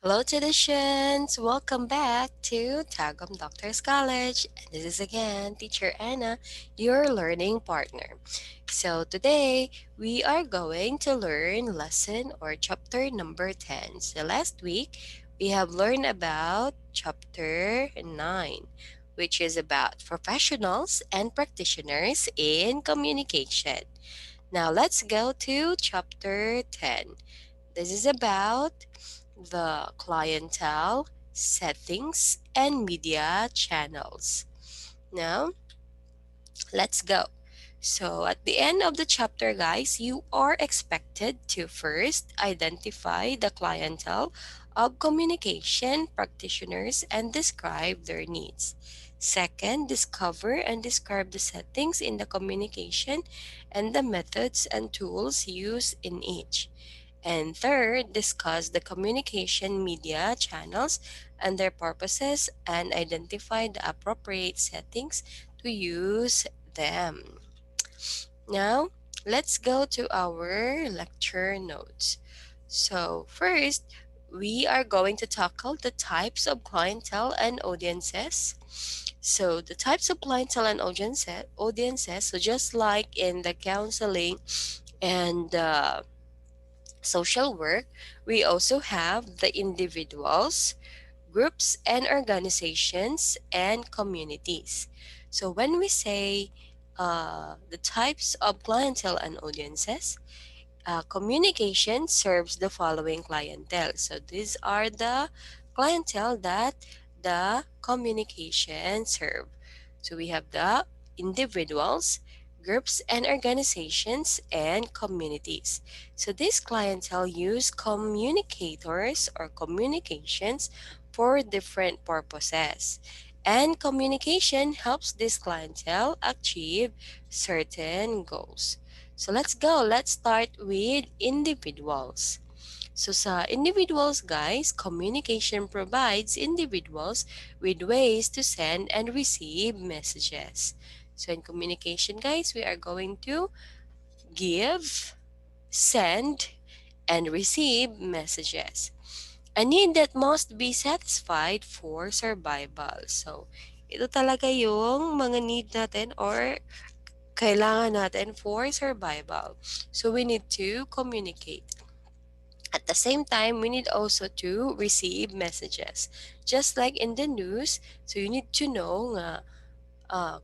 Hello, traditions! Welcome back to Tagum Doctors College. And this is again Teacher Anna, your learning partner. So today we are going to learn lesson or chapter number 10. So last week we have learned about chapter 9, which is about professionals and practitioners in communication. Now let's go to chapter 10. This is about the clientele, settings, and media channels. Now, let's go. So, at the end of the chapter, guys, you are expected to first identify the clientele of communication practitioners and describe their needs. Second, discover and describe the settings in the communication and the methods and tools used in each. And third, discuss the communication media channels and their purposes and identify the appropriate settings to use them. Now, let's go to our lecture notes. So, first, we are going to tackle the types of clientele and audiences. So, the types of clientele and audiences, so just like in the counseling and social work, we also have the individuals, groups and organizations, and communities. So when we say the types of clientele and audiences, communication serves the following clientele. So these are the clientele that the communication serve. So we have the individuals, groups and organizations, and communities. So this clientele use communicators or communications for different purposes. And communication helps this clientele achieve certain goals. So let's go. Let's start with individuals. So sa individuals, guys, communication provides individuals with ways to send and receive messages. So in communication, guys, we are going to give, send, and receive messages. A need that must be satisfied for survival. So, ito talaga yung mga need natin or kailangan natin for survival. So we need to communicate. At the same time, we need also to receive messages. Just like in the news, so you need to know nga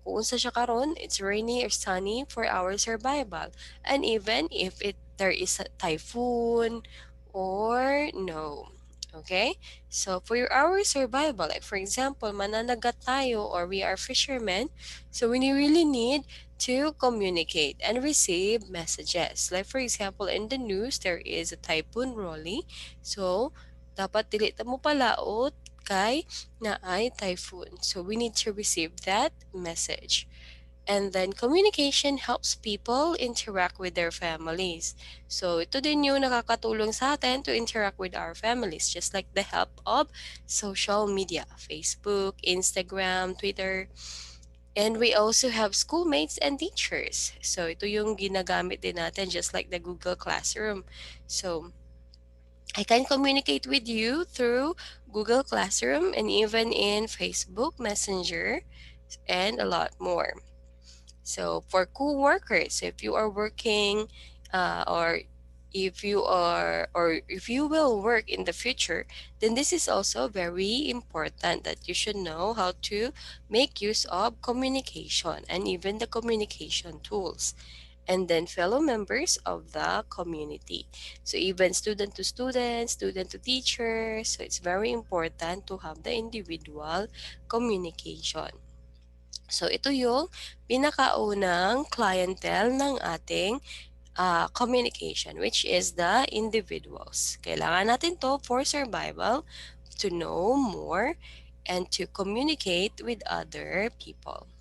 kung unsa siya karon, it's rainy or sunny for our survival. And even if there is a typhoon or no. Okay? So for our survival, like for example, mananagat tayo or we are fishermen, so we really need to communicate and receive messages. Like for example, in the news, there is a typhoon rolling. So, dapat dili ta mo palaot kay na ay typhoon. So we need to receive that message. And then communication helps people interact with their families. So ito din yung nakakatulong sa atin to interact with our families, just like the help of social media, Facebook, Instagram, Twitter. And we also have schoolmates and teachers. So ito yung ginagamit din natin, just like the Google Classroom. So I can communicate with you through Google Classroom and even in Facebook Messenger and a lot more. So for co-workers, if you are working or if you will work in the future, then this is also very important that you should know how to make use of communication and even the communication tools, and then fellow members of the community. So even student to student, student to teacher, so it's very important to have the individual communication. So ito yung pinakaunang clientele ng ating communication, which is the individuals. Kailangan natin to for survival, to know more, and to communicate with other people.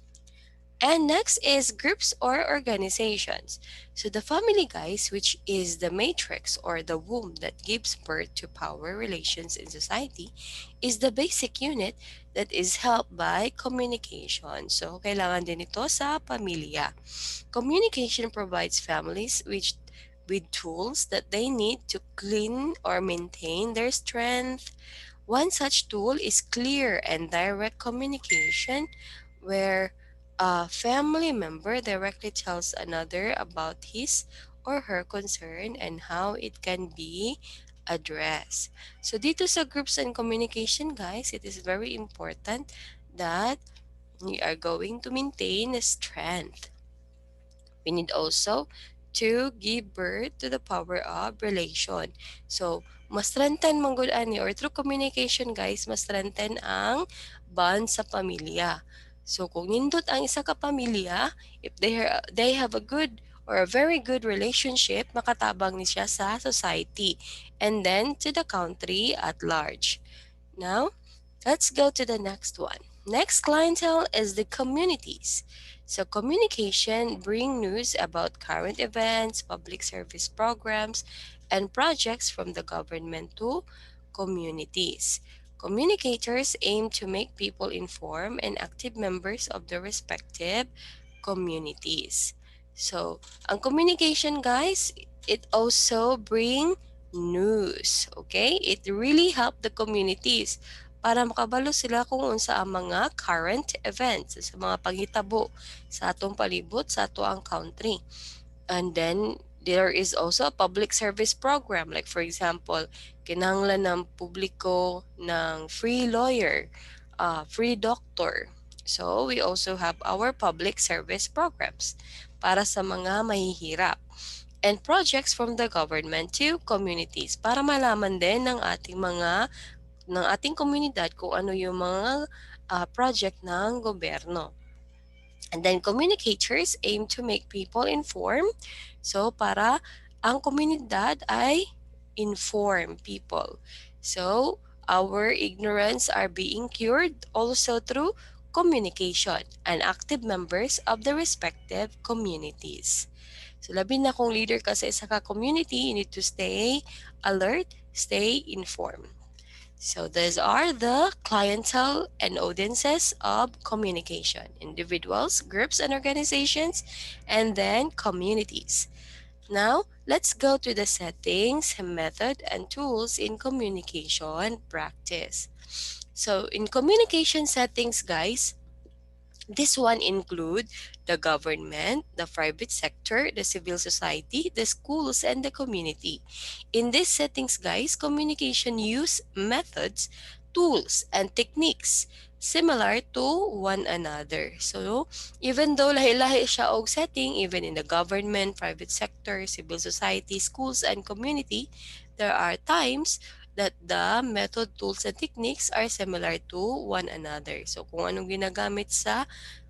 And next is groups or organizations. So the family, guys, which is the matrix or the womb that gives birth to power relations in society, is the basic unit that is helped by communication. So kailangan din ito sa pamilya. Communication provides families with tools that they need to clean or maintain their strength. One such tool is clear and direct communication, where a family member directly tells another about his or her concern and how it can be addressed. So dito sa groups and communication, guys, it is very important that we are going to maintain strength. We need also to give birth to the power of relation. So, mas strengthen man gud ani or through communication, guys, mas strengthen ang bond sa pamilya. So kung nindot ang isa ka pamilya, if they have a good or a very good relationship, makatabang ni siya sa society and then to the country at large. Now, let's go to the next one. Next clientele is the communities. So communication bring news about current events, public service programs, and projects from the government to communities. Communicators aim to make people informed and active members of their respective communities. So, ang communication, guys, it also bring news. Okay? It really help the communities para makabalo sila kung unsa ang mga current events sa mga panghitabo sa atong palibot sa ato ang country. And then there is also a public service program, like for example, kinahanglan ng publiko ng free lawyer, free doctor. So we also have our public service programs para sa mga mahihirap, and projects from the government to communities para malaman din ng ating komunidad kung ano yung mga project ng gobyerno. And then communicators aim to make people informed. So para ang komunidad ay inform people. So our ignorance are being cured also through communication and active members of the respective communities. So labi na kung leader ka sa isa ka community, you need to stay alert, stay informed. So these are the clientele and audiences of communication: individuals, groups and organizations, and then communities. Now, let's go to the settings, method, and tools in communication practice. So in communication settings, guys, this one include the government, the private sector, the civil society, the schools, and the community. In these settings, guys, communication use methods, tools, and techniques similar to one another. So, even though lahi-lahi siya og setting, even in the government, private sector, civil society, schools, and community, there are times that the method, tools, and techniques are similar to one another. So, kung anong ginagamit sa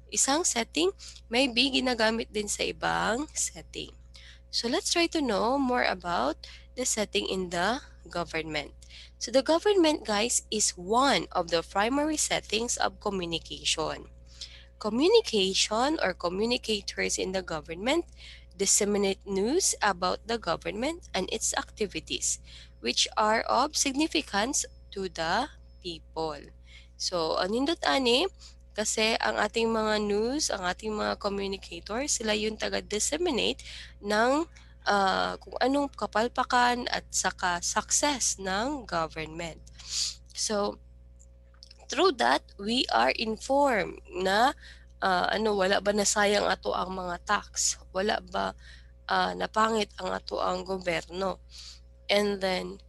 isang setting, may be ginagamit din sa ibang setting. So, let's try to know more about the setting in the government. So, the government, guys, is one of the primary settings of communication. Communication or communicators in the government disseminate news about the government and its activities, which are of significance to the people. So, anindot ani, kasi ang ating mga news, ang ating mga communicators, sila yung taga-disseminate ng kung anong kapalpakan at saka success ng government. So, through that, we are informed na wala ba nasayang ato ang mga tax? Wala ba napangit ang ato ang gobyerno? And then,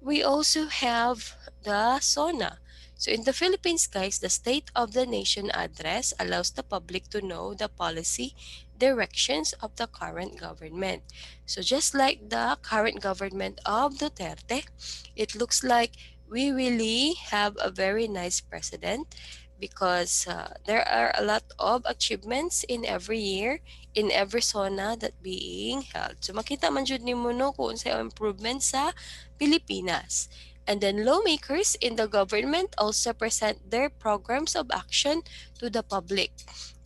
we also have the SONA. So in the Philippines, guys, the State of the Nation address allows the public to know the policy directions of the current government. So just like the current government of Duterte, it looks like we really have a very nice president because there are a lot of achievements in every year in every SONA that being held. So makita man jud nimo no kung sa improvement sa Pilipinas. And then lawmakers in the government also present their programs of action to the public.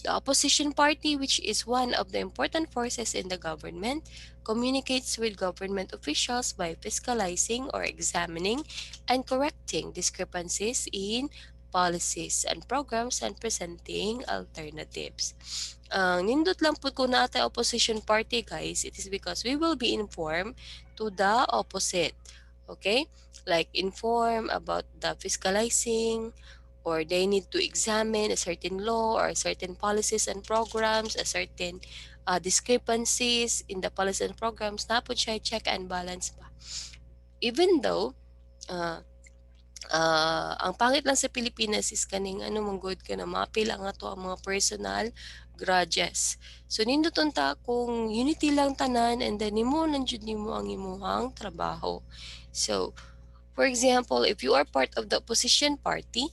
The opposition party, which is one of the important forces in the government, communicates with government officials by fiscalizing or examining and correcting discrepancies in policies and programs, and presenting alternatives. Ang nindot lang po kung naatay opposition party, guys, it is because we will be informed to the opposite. Okay? Like inform about the fiscalizing, or they need to examine a certain law or certain policies and programs, a certain discrepancies in the policies and programs, na po siya check and balance pa. Even though, uh, ang pangit lang sa Pilipinas is kaning ano manggod ka na mapila nga to ang mga personal grudges. So nindot ta kung unity lang tanan, and then nimo lang jud nimo ang imuhang trabaho. So for example, if you are part of the opposition party,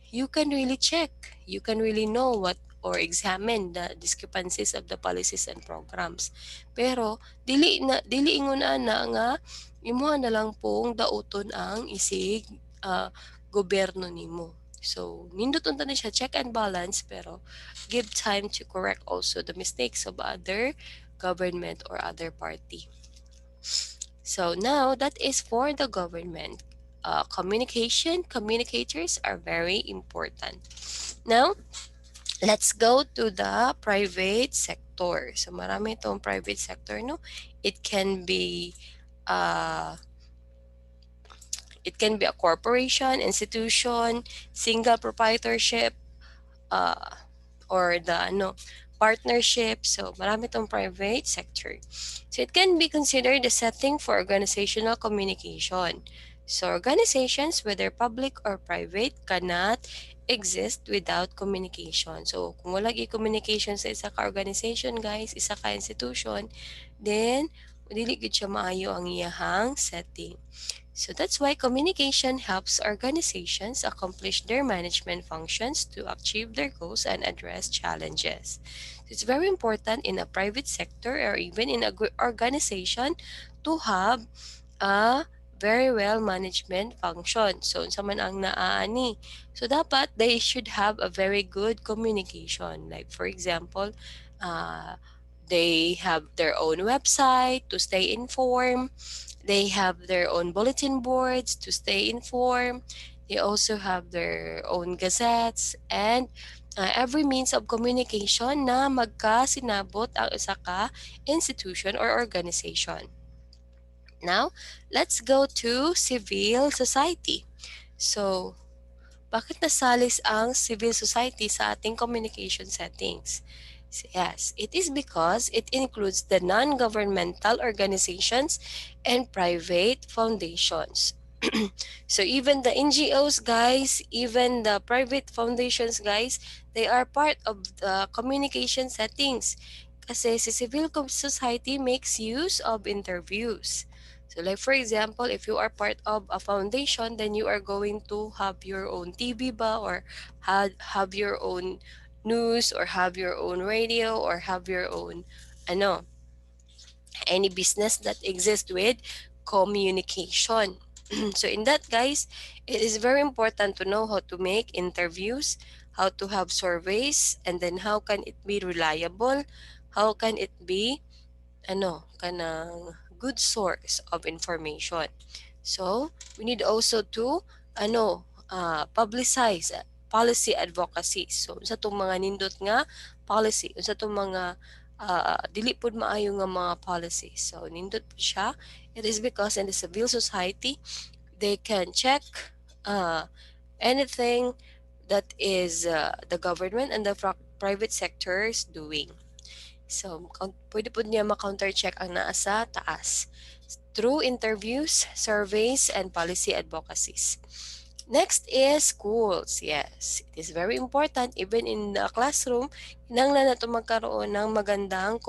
you can really check, you can really know what or examine the discrepancies of the policies and programs. Pero dili ingon ana nga imo na lang pong dauton ang isig gobyerno nimo. So nindot unta na siya check and balance, pero give time to correct also the mistakes of other government or other party. So now that is for the government. Communicators are very important. Now, let's go to the private sector. So marami itong private sector, no? It can be uh, it can be a corporation, institution, single proprietorship, uh, or the partnership. So marami itong private sector. So it can be considered a setting for organizational communication. So organizations, whether public or private, cannot exist without communication. So kung wala communication sa isa ka organization, guys, isa ka institution, then dili gid siya maayo ang iyahang setting. So that's why communication helps organizations accomplish their management functions to achieve their goals and address challenges. So it's very important in a private sector or even in a organization to have a very well management function. So unsa man ang naaani. So dapat they should have a very good communication. Like for example, they have their own website to stay informed. They have their own bulletin boards to stay informed. They also have their own gazettes and every means of communication na magkasinabot ang isa ka institution or organization. Now, let's go to civil society. So, bakit nasalis ang civil society sa ating communication settings? Yes, it is because it includes the non-governmental organizations and private foundations. So even the NGOs, guys, even the private foundations, guys, they are part of the communication settings. Kasi si civil society makes use of interviews. So like for example, if you are part of a foundation, then you are going to have your own TV ba, or have your own news, or have your own radio, or have your own any business that exists with communication. So in that, guys, it is very important to know how to make interviews, how to have surveys, and then how can it be reliable, how can it be kanang good source of information. So we need also to publicize policy advocacy. So sa tong mga nindot nga policy, sa tong mga dili pud maayo nga mga policy. So nindot po siya. It is because in the civil society they can check anything that is the government and the private sectors doing. So, pwede po niya ma-counter-check ang naa sa taas through interviews, surveys, and policy advocacies. Next is schools. Yes, it is very important. Even in the classroom, kinahanglan nato magkaroon ng magandang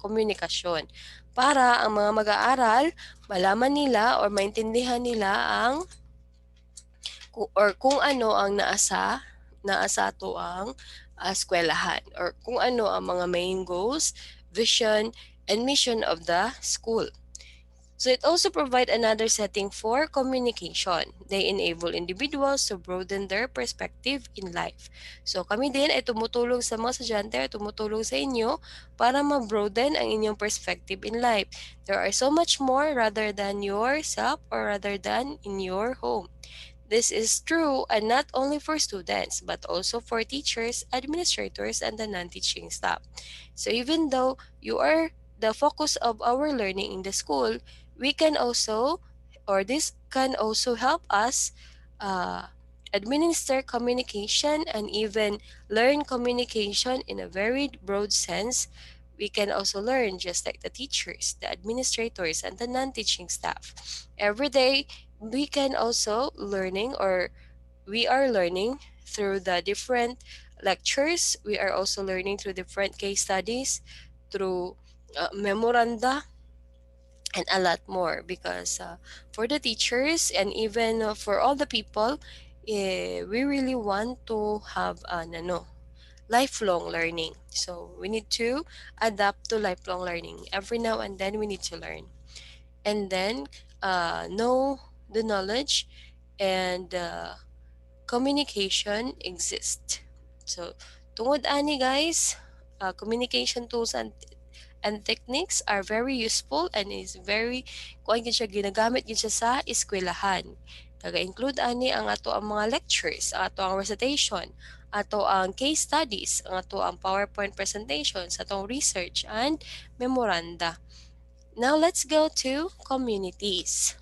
komunikasyon para ang mga mag-aaral, malaman nila or maintindihan nila ang kung ano ang naasa to ang eskwelahan, or kung ano ang mga main goals, vision, and mission of the school. So it also provide another setting for communication. They enable individuals to broaden their perspective in life. So kami din ay tumutulong sa mga estudyante, tumutulong sa inyo para ma-broaden ang inyong perspective in life. There are so much more rather than yourself or rather than in your home. This is true and not only for students but also for teachers, administrators, and the non-teaching staff. So even though you are the focus of our learning in the school, we can also, or this can also help us uh, administer communication and even learn communication in a very broad sense. We can also learn just like the teachers, the administrators, and the non-teaching staff. Every day, we can also learning or we are learning through the different lectures. We are also learning through different case studies, through memoranda, and a lot more because for the teachers and even for all the people, we really want to have an lifelong learning. So we need to adapt to lifelong learning. Every now and then we need to learn. And then know the knowledge and communication exist. So, tungod ani guys, communication tools and techniques are very useful and is very kuan gyud siya ginagamit gyud siya sa eskwelahan. Kaga-include ani ang ato ang mga lectures, ang ato ang recitation, ato ang case studies, ang ato ang PowerPoint presentations, atong research and memoranda. Now let's go to communities.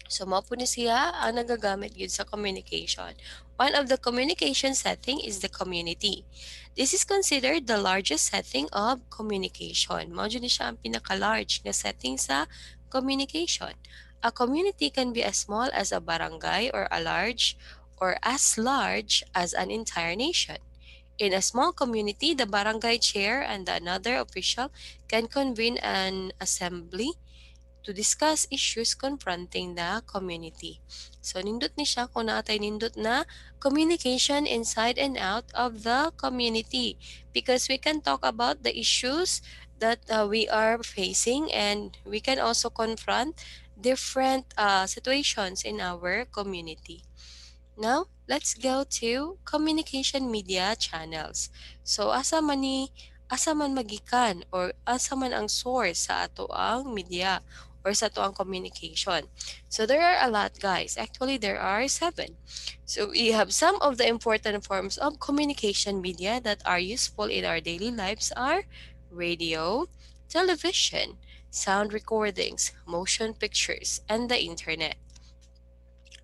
So, mao po ni siya ang nagagamit yun sa communication. One of the communication setting is the community. This is considered the largest setting of communication. Mao ni siya ang pinaka-large na setting sa communication. A community can be as small as a barangay or as large as an entire nation. In a small community, the barangay chair and another official can convene an assembly to discuss issues confronting the community. So, nindot ni siya kung naatay nindot na communication inside and out of the community because we can talk about the issues that we are facing and we can also confront different situations in our community. Now, let's go to communication media channels. So, asa man magikan or asa man ang source sa ato ang media or sa ato ang communication. So, there are a lot, guys. Actually, there are 7. So, we have some of the important forms of communication media that are useful in our daily lives are radio, television, sound recordings, motion pictures, and the internet.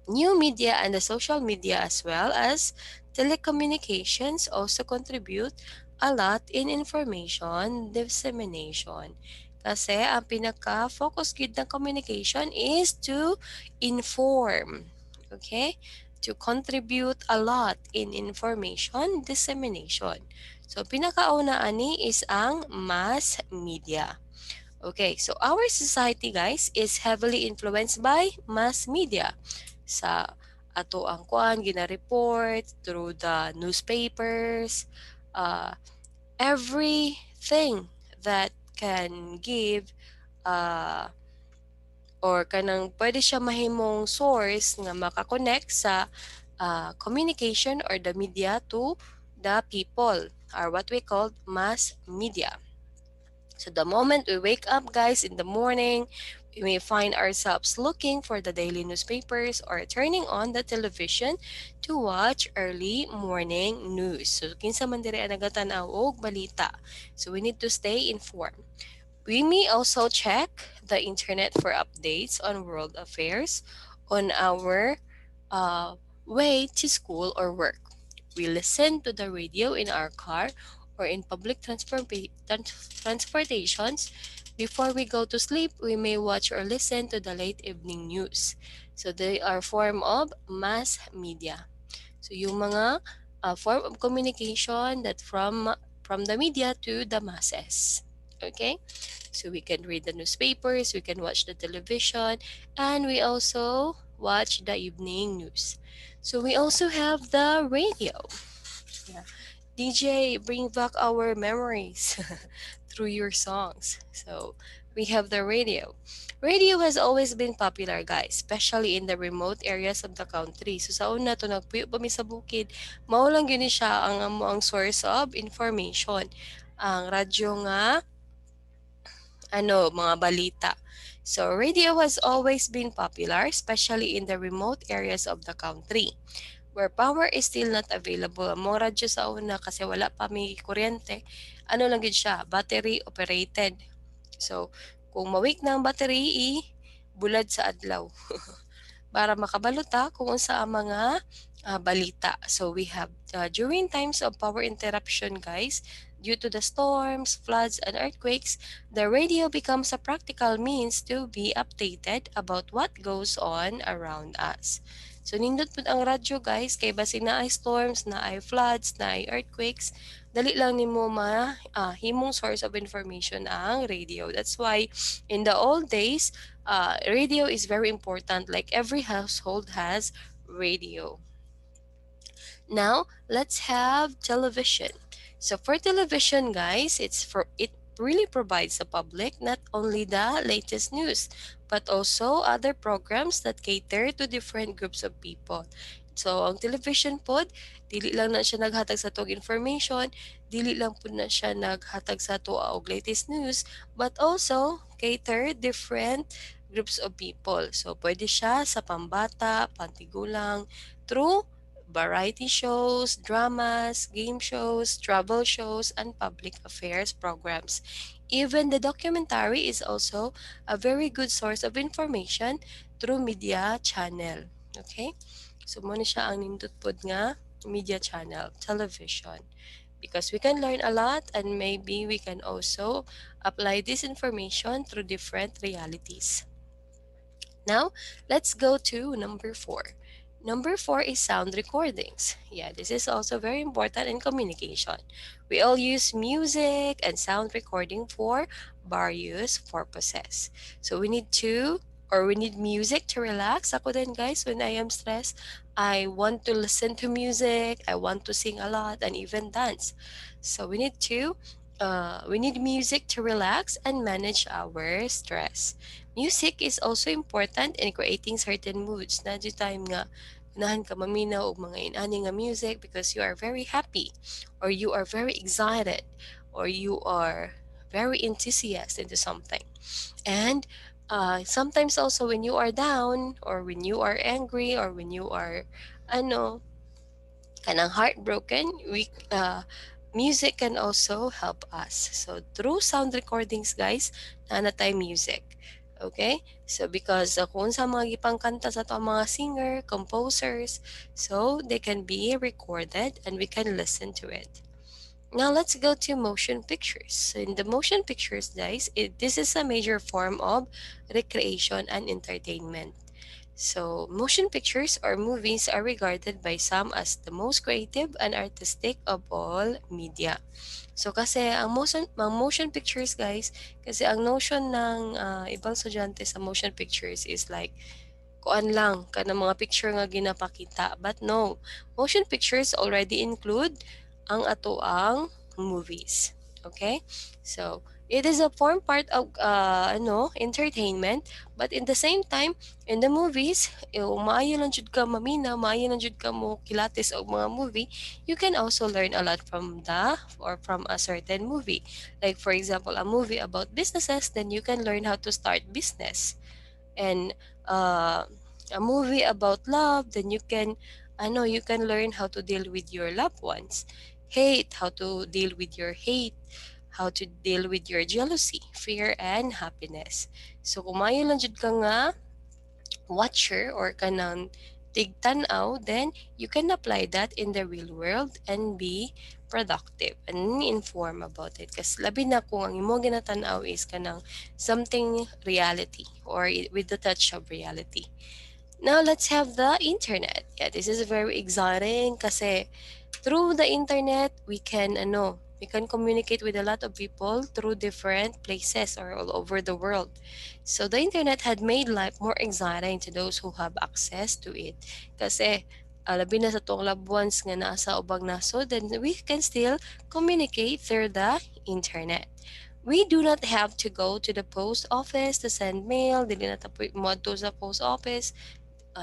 New media and the social media as well as telecommunications also contribute a lot in information dissemination. Kasi ang pinaka-focus gid ng communication is to inform. Okay? To contribute a lot in information dissemination. So pinakauna ani is ang mass media. Okay, so our society guys is heavily influenced by mass media sa ato ang kuan gina-report through the newspapers, uh, everything that can give uh, or kanang pwede siya mahimong source nga makakonect sa communication or the media to the people or what we call mass media. So the moment we wake up, guys, in the morning, we may find ourselves looking for the daily newspapers or turning on the television to watch early morning news. So kinsa man diri ang nagatanaw og balita. So we need to stay informed. We may also check the internet for updates on world affairs on our uh, way to school or work. We listen to the radio in our car or in public transportations. Before we go to sleep, we may watch or listen to the late evening news. So they are form of mass media. So yung mga form of communication that from the media to the masses. Okay? So we can read the newspapers, we can watch the television, and we also watch the evening news. So we also have the radio. Yeah. DJ, bring back our memories through your songs. So we have the radio. Radio has always been popular, guys, especially in the remote areas of the country. So sa una to nagpuyo pa mi sa bukid, mao lang gyud ni siya ang amo ang source of information. Ang radyo nga mga balita. So radio has always been popular, especially in the remote areas of the country where power is still not available. Ang mga radyo sa una kasi wala pa may kuryente, ano lang gid siya, battery operated. So, kung mawik na ang battery, bulad sa adlaw para makabalota kung unsa ang mga balita. So we have during times of power interruption, guys, due to the storms, floods, and earthquakes, the radio becomes a practical means to be updated about what goes on around us. So nindot pud ang radyo, guys, kay basi na ay storms, na ay floods, na ay earthquakes, dali lang nimo himong source of information ang radio. That's why in the old days, radio is very important. Like every household has radio. Now, let's have television. So for television, guys, it really provides the public not only the latest news, but also other programs that cater to different groups of people. So, ang television pod, dili lang na siya naghatag sa tog information, dili lang po na siya naghatag sa tuwa og latest news, but also cater different groups of people. So, pwede siya sa pambata, pantigulang, through variety shows, dramas, game shows, travel shows, and public affairs programs. Even the documentary is also a very good source of information through media channel. Okay? So, muna siya ang nindot pod nga media channel, television. Because we can learn a lot and maybe we can also apply this information through different realities. Now, let's go to number 4. Number 4 is sound recordings. Yeah, this is also very important in communication. We all use music and sound recording for various purposes. So we need music to relax. Ako din, guys, when I am stressed, I want to listen to music, I want to sing a lot and even dance. So we need music to relax and manage our stress. Music is also important in creating certain moods. Na di time nga, unahan ka maminaw og mga inani nga music because you are very happy or you are very excited or you are very enthusiastic into something. And sometimes also when you are down or when you are angry or when you are ano, kanang heartbroken, music can also help us. So through sound recordings, guys, nanatay music. Okay? So because kung sa mga gipangkanta sa to mga singer, composers, so they can be recorded and we can listen to it. Now let's go to motion pictures. So in the motion pictures, guys, this is a major form of recreation and entertainment. So, motion pictures or movies are regarded by some as the most creative and artistic of all media. So, kasi ang motion pictures, guys, kasi ang notion ng ibang estudyante sa motion pictures is like, kuan lang, kanang mga picture nga ginapakita. But no, motion pictures already include ang atoang movies. Okay? So, it is a form part of entertainment, but in the same time, in the movies, maayo lang jud ka mamina, maayo lang jud ka mo kilatis og mga movie, you can also learn a lot from a certain movie. Like for example, a movie about businesses, then you can learn how to start business. And uh, a movie about love, then you can learn how to deal with your loved ones. Hate, how to deal with your hate, how to deal with your jealousy, fear, and happiness. So kung maayo lang jud ka nga watcher or kanang tigtanaw, then you can apply that in the real world and be productive and inform about it. Kasi labi na kung ang imo ginatanaw is kanang something reality or with the touch of reality. Now let's have the internet. Yeah, this is very exciting kasi through the internet we can communicate with a lot of people through different places or all over the world. So the internet had made life more exciting to those who have access to it. Kasi labi na sa tong loved ones nga nasa ubang nasod, then we can still communicate through the internet. We do not have to go to the post office to send mail. Dili na tapoy mo to sa post office.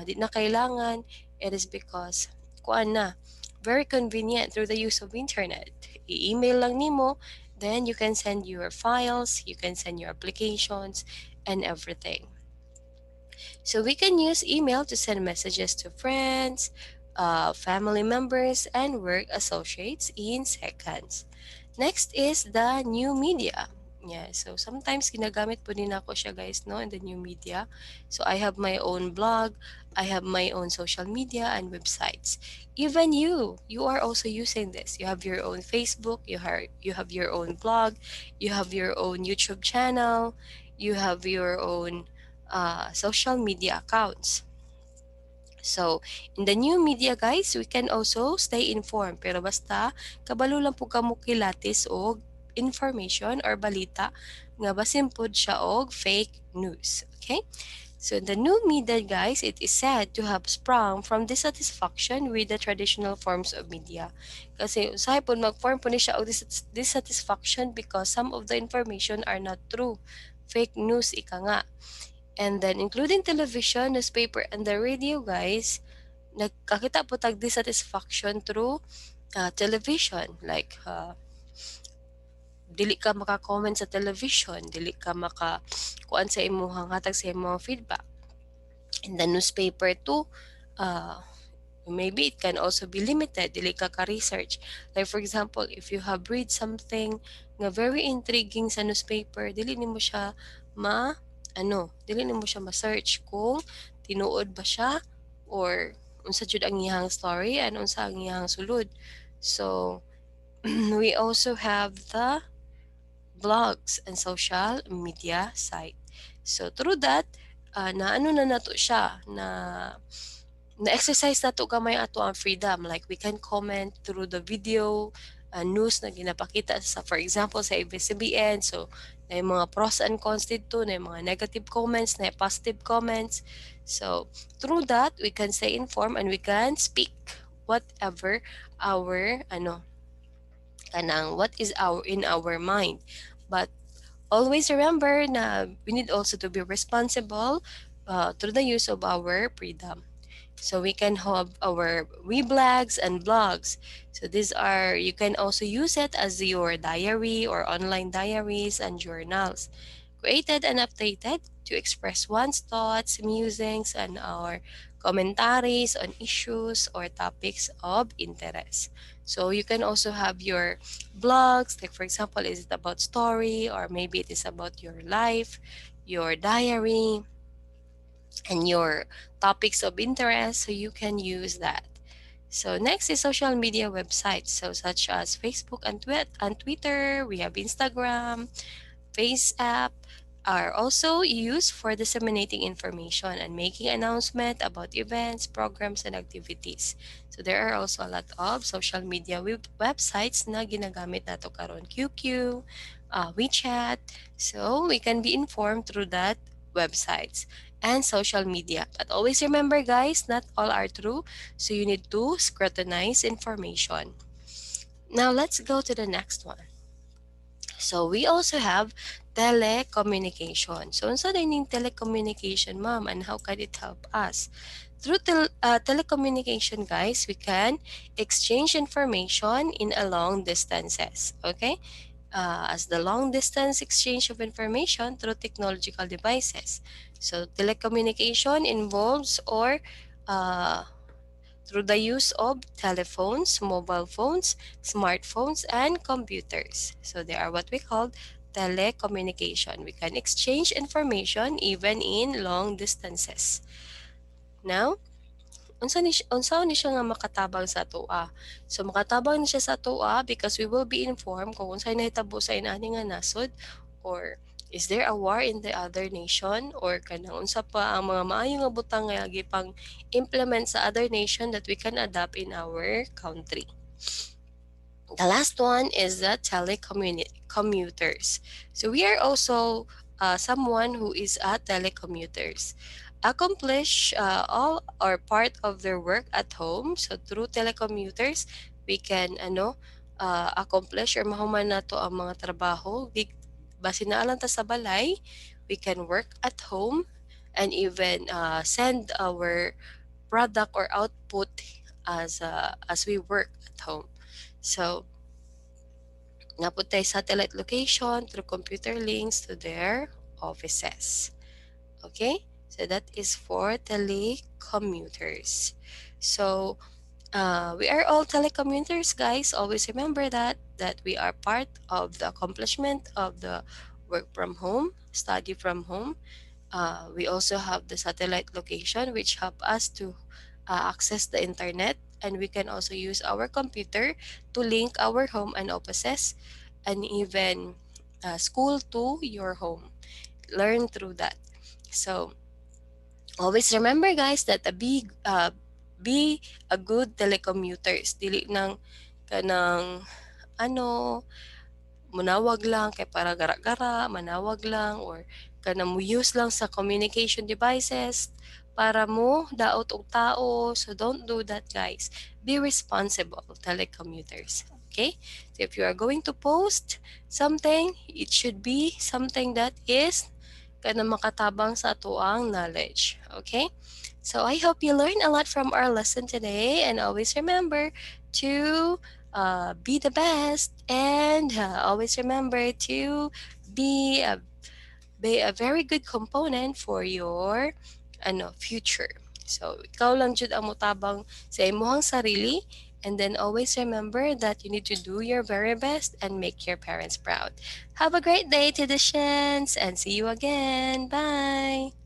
Di na kailangan. It is because kuan na very convenient through the use of internet. I-email lang nimo, then you can send your files, you can send your applications, and everything. So we can use email to send messages to friends, family members, and work associates in seconds. Next is the new media. Yeah, so sometimes ginagamit po din ako siya guys, no, in the new media. So I have my own blog, I have my own social media and websites. Even you are also using this. You have your own Facebook, you have your own blog, you have your own YouTube channel, you have your own social media accounts. So, in the new media guys, we can also stay informed. Pero basta, kabalo lang po kamo kilatis og information or balita nga basin pod siya og fake news. Okay? So, in the new media guys, it is said to have sprung from dissatisfaction with the traditional forms of media. Kasi usahay po mag-form po ni siya og dissatisfaction because some of the information are not true. Fake news ika nga. And then including television, newspaper, and the radio guys, nagkakita po tag dissatisfaction through television. Like, dili ka maka-comment sa television, dili ka maka-kuan sa imuhang hatag sa imong feedback. In the newspaper too, uh, maybe it can also be limited, dili ka research. Like for example, if you have read something nga very intriguing sa newspaper, dili nimo siya dili nimo siya ma-search kung tinuod ba siya or unsa jud ang iyang story and unsa ang iyang sulod. So we also have the blogs and social media site. So through that, na nato siya na-exercise nato gamay ato ang freedom. Like we can comment through the video, news na ginapakita sa, for example, sa ABS-CBN. So, na yung mga pros and cons dito, na yung mga negative comments, na yung positive comments. So, through that, we can stay informed and we can speak whatever our, what is in our mind. But always remember na we need also to be responsible through the use of our freedom. So we can have our weblogs and blogs. So these are, you can also use it as your diary or online diaries and journals, created and updated to express one's thoughts, musings, and our commentaries on issues or topics of interest. So you can also have your blogs, like for example, is it about story or maybe it is about your life, your diary, and your topics of interest, so you can use that. So next is social media websites, so such as Facebook and Twitter. We have Instagram, Face app are also used for disseminating information and making announcement about events, programs, and activities. So there are also a lot of social media websites na ginagamit nato karon, QQ, WeChat. So we can be informed through that websites and social media. But always remember guys, not all are true. So you need to scrutinize information. Now let's go to the next one. So we also have telecommunication. So unsa dining telecommunication, ma'am, and how can it help us? Through telecommunication, guys, we can exchange information in a long distances. Okay, as the long distance exchange of information through technological devices. So telecommunication involves or uh, through the use of telephones, mobile phones, smartphones, and computers. So they are what we call telecommunication. We can exchange information even in long distances. Now, unsa ni siya nga makatabang sa atoa? So makatabang ni siya sa atoa because we will be informed kung unsay nahitabo sa inani nga nasod, or is there a war in the other nation, or kanang unsa pa ang mga maayo nga butang nga gipang implement sa other nation that we can adapt in our country. The last one is the telecommuters. So we are also someone who is a telecommuters. Accomplish all or part of their work at home. So through telecommuters, we can accomplish or mahuman nato ang mga trabaho. Base na lang ta sa balay, we can work at home and even send our product or output as we work at home. So naputay satellite location through computer links to their offices. Okay, so that is for telecommuters. So we are all telecommuters, guys. Always remember that we are part of the accomplishment of the work from home, study from home. We also have the satellite location, which help us to access the internet, and we can also use our computer to link our home and offices, and even school to your home. Learn through that. So always remember, guys, that be a good telecommuters. Dili nang kanang ano, manawag lang kay para gara-gara, manawag lang or kanang mo use lang sa communication devices para mo daot og tao. So don't do that, guys. Be responsible telecommuters. Okay? So if you are going to post something, it should be something that is kana makatabang sa atuang knowledge. Okay? So I hope you learned a lot from our lesson today, and always remember to be the best, and always remember to be a, be a very good component for your future. So ikaw lang jud ang mutabang sa imong sarili, and then always remember that you need to do your very best and make your parents proud. Have a great day to the Shens, and see you again. Bye.